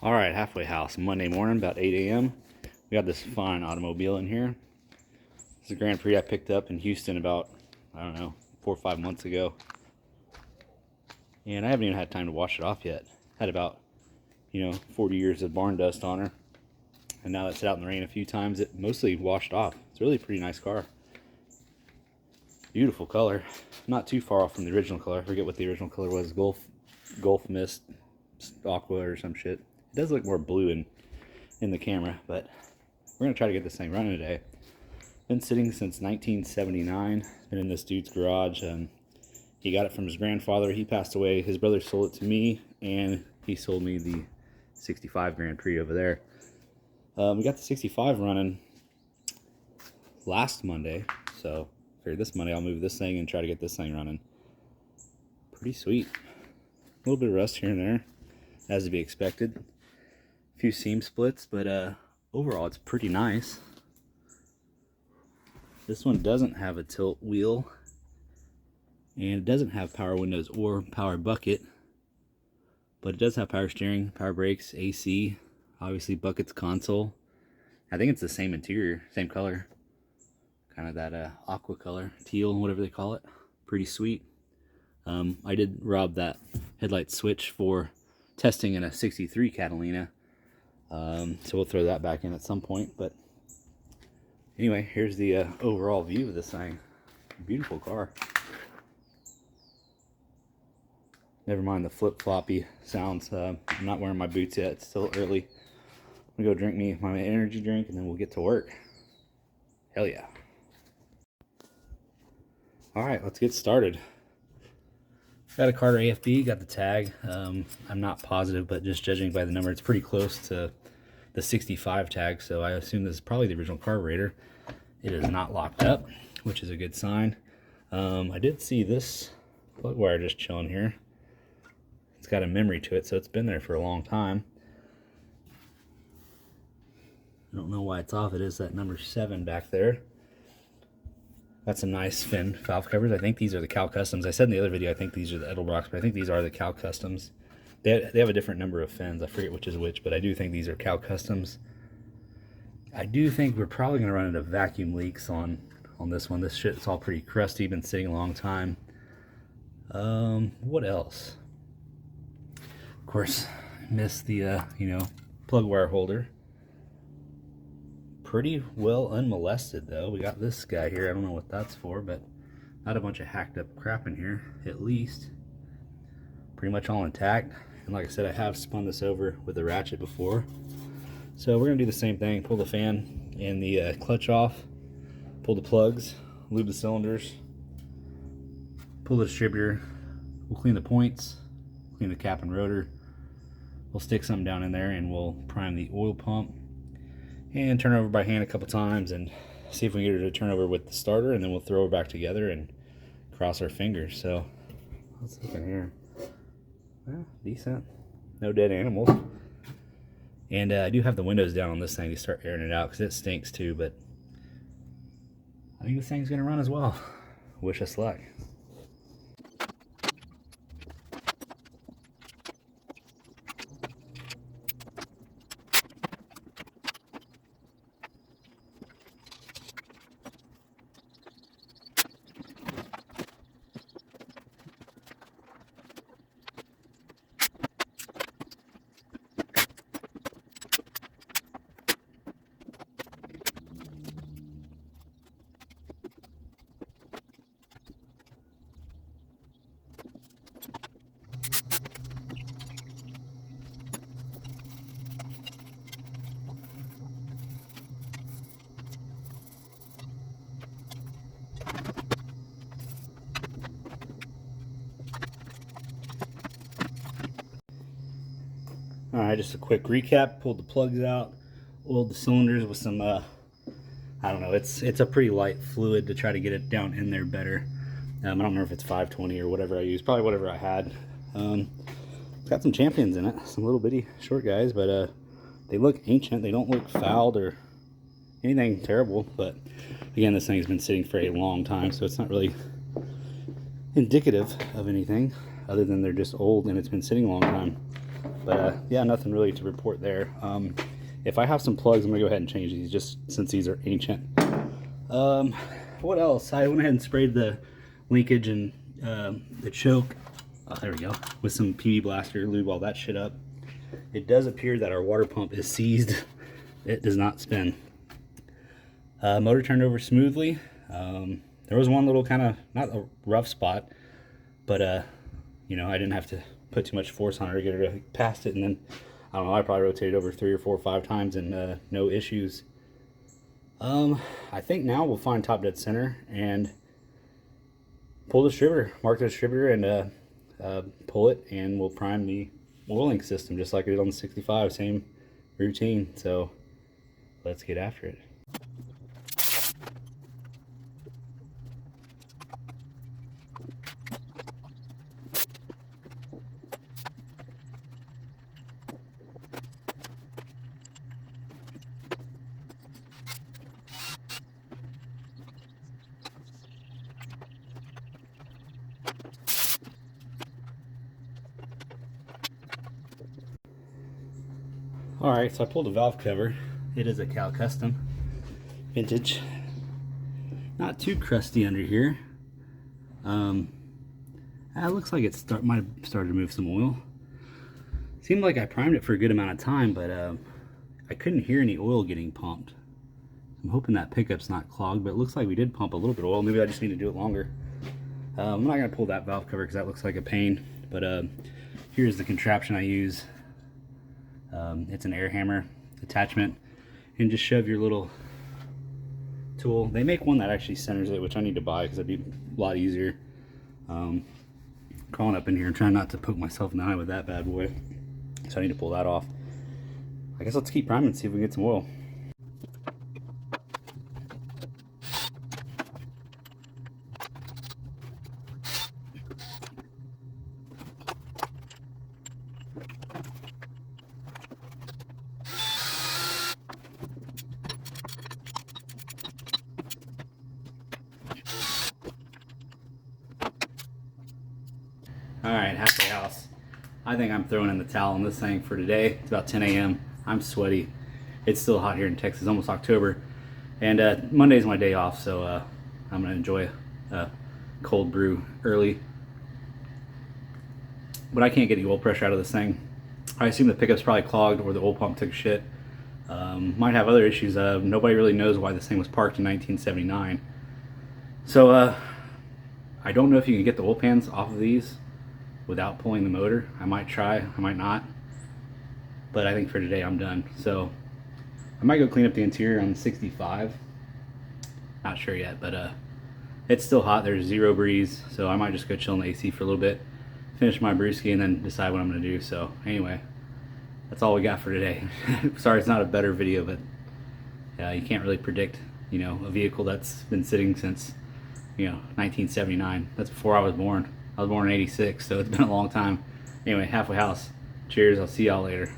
All right, halfway house, Monday morning, about 8 a.m. We got this fine automobile in here. This is a Grand Prix I picked up in Houston about, I don't know, 4 or 5 months ago. And I haven't even had time to wash it off yet. Had about, 40 years of barn dust on her. And now that it's out in the rain a few times, it mostly washed off. It's really a pretty nice car. Beautiful color. Not too far off from the original color. I forget what the original color was. Gulf Mist, Aqua or some shit. It does look more blue in the camera, but we're going to try to get this thing running today. Been sitting since 1979. Been in this dude's garage. He got it from his grandfather. He passed away. His brother sold it to me, and he sold me the 65 Grand Prix over there. We got the 65 running last Monday, so figured this Monday I'll move this thing and try to get this thing running. Pretty sweet. A little bit of rust here and there, as to be expected. A few seam splits, but overall it's pretty nice. This one doesn't have a tilt wheel, and it doesn't have power windows or power bucket, but it does have power steering, power brakes, AC, obviously buckets, console. I think it's the same interior, same color, kind of that aqua color, teal, whatever they call it. Pretty sweet. I did rob that headlight switch for testing in a 63 Catalina, so we'll throw that back in at some point. But anyway, here's the overall view of this thing. Beautiful car. Never mind the flip-floppy sounds. I'm not wearing my boots yet. It's still early. I'm gonna go drink me my energy drink, and then we'll get to work. Hell yeah. All right, let's get started. Got a Carter AFB, got the tag. I'm not positive, but just judging by the number, it's pretty close to the 65 tag, so I assume this is probably the original carburetor. It is not locked up, which is a good sign. I did see this plug wire just chilling here. It's got a memory to it, so it's been there for a long time. I don't know why it's off. It is that number 7 back there. Got some nice fin valve covers. I think these are the Cal Customs. I said in the other video I think these are the Edelbrocks, but I think these are the Cal Customs. They have a different number of fins. I forget which is which, but I do think these are Cal Customs. I do think we're probably going to run into vacuum leaks on this one. This shit's all pretty crusty, been sitting a long time. What else? Of course, I missed the, plug wire holder. Pretty well unmolested though. We got this guy here. I don't know what that's for, but not a bunch of hacked up crap in here, at least. Pretty much all intact. And like I said, I have spun this over with a ratchet before. So we're gonna do the same thing. Pull the fan and the clutch off, pull the plugs, lube the cylinders, pull the distributor. We'll clean the points, clean the cap and rotor. We'll stick something down in there and we'll prime the oil pump and turn over by hand a couple times and see if we can get her to turn over with the starter, and then we'll throw her back together and cross our fingers. So let's look in here. Well, decent. No dead animals. And I do have the windows down on this thing to start airing it out because it stinks too, but I think this thing's gonna run as well. Wish us luck. Alright, just a quick recap. Pulled the plugs out, oiled the cylinders with some, I don't know, it's a pretty light fluid to try to get it down in there better. I don't remember if it's 520 or whatever I used, probably whatever I had. It's got some champions in it, some little bitty short guys, but they look ancient. They don't look fouled or anything terrible, but again, this thing's been sitting for a long time, so it's not really indicative of anything other than they're just old and it's been sitting a long time. But yeah, nothing really to report there. If I have some plugs, I'm gonna go ahead and change these just since these are ancient. What else? I went ahead and sprayed the linkage and the choke. Oh, there we go. With some PB Blaster, lube all that shit up. It does appear that our water pump is seized. It does not spin. Motor turned over smoothly. There was one little kind of, not a rough spot, but you know, I didn't have to put too much force on her to get her to past it. And then, I don't know, I probably rotated over 3 or 4 or 5 times and no issues. I think now we'll find top dead center and pull the distributor, mark the distributor, and pull it, and we'll prime the oil link system just like I did on the 65, same routine. So let's get after it. Alright, so I pulled a valve cover. It is a Cal Custom vintage. Not too crusty under here. It looks like it might have started to move some oil. Seemed like I primed it for a good amount of time, but I couldn't hear any oil getting pumped. I'm hoping that pickup's not clogged, but it looks like we did pump a little bit of oil. Maybe I just need to do it longer. I'm not going to pull that valve cover because that looks like a pain, but here's the contraption I use. It's an air hammer attachment, and just shove your little tool. They make one that actually centers it, which I need to buy because it'd be a lot easier. Crawling up in here and trying not to poke myself in the eye with that bad boy, so I need to pull that off. I guess let's keep priming and see if we can get some oil. Alright, halfway house. I think I'm throwing in the towel on this thing for today. It's about 10 a.m. I'm sweaty. It's still hot here in Texas, almost October. And Monday's my day off, so I'm going to enjoy a cold brew early. But I can't get the oil pressure out of this thing. I assume the pickup's probably clogged or the oil pump took a shit. Might have other issues. Nobody really knows why this thing was parked in 1979. So I don't know if you can get the oil pans off of these without pulling the motor. I might try, I might not, but I think for today I'm done. So I might go clean up the interior on the 65. Not sure yet, but it's still hot. There's 0 breeze, so I might just go chill in the AC for a little bit, finish my brewski, and then decide what I'm gonna do. So anyway, that's all we got for today. Sorry it's not a better video, but you can't really predict, you know, a vehicle that's been sitting since, you know, 1979. That's before I was born. I was born in '86, so it's been a long time. Anyway, halfway house. Cheers, I'll see y'all later.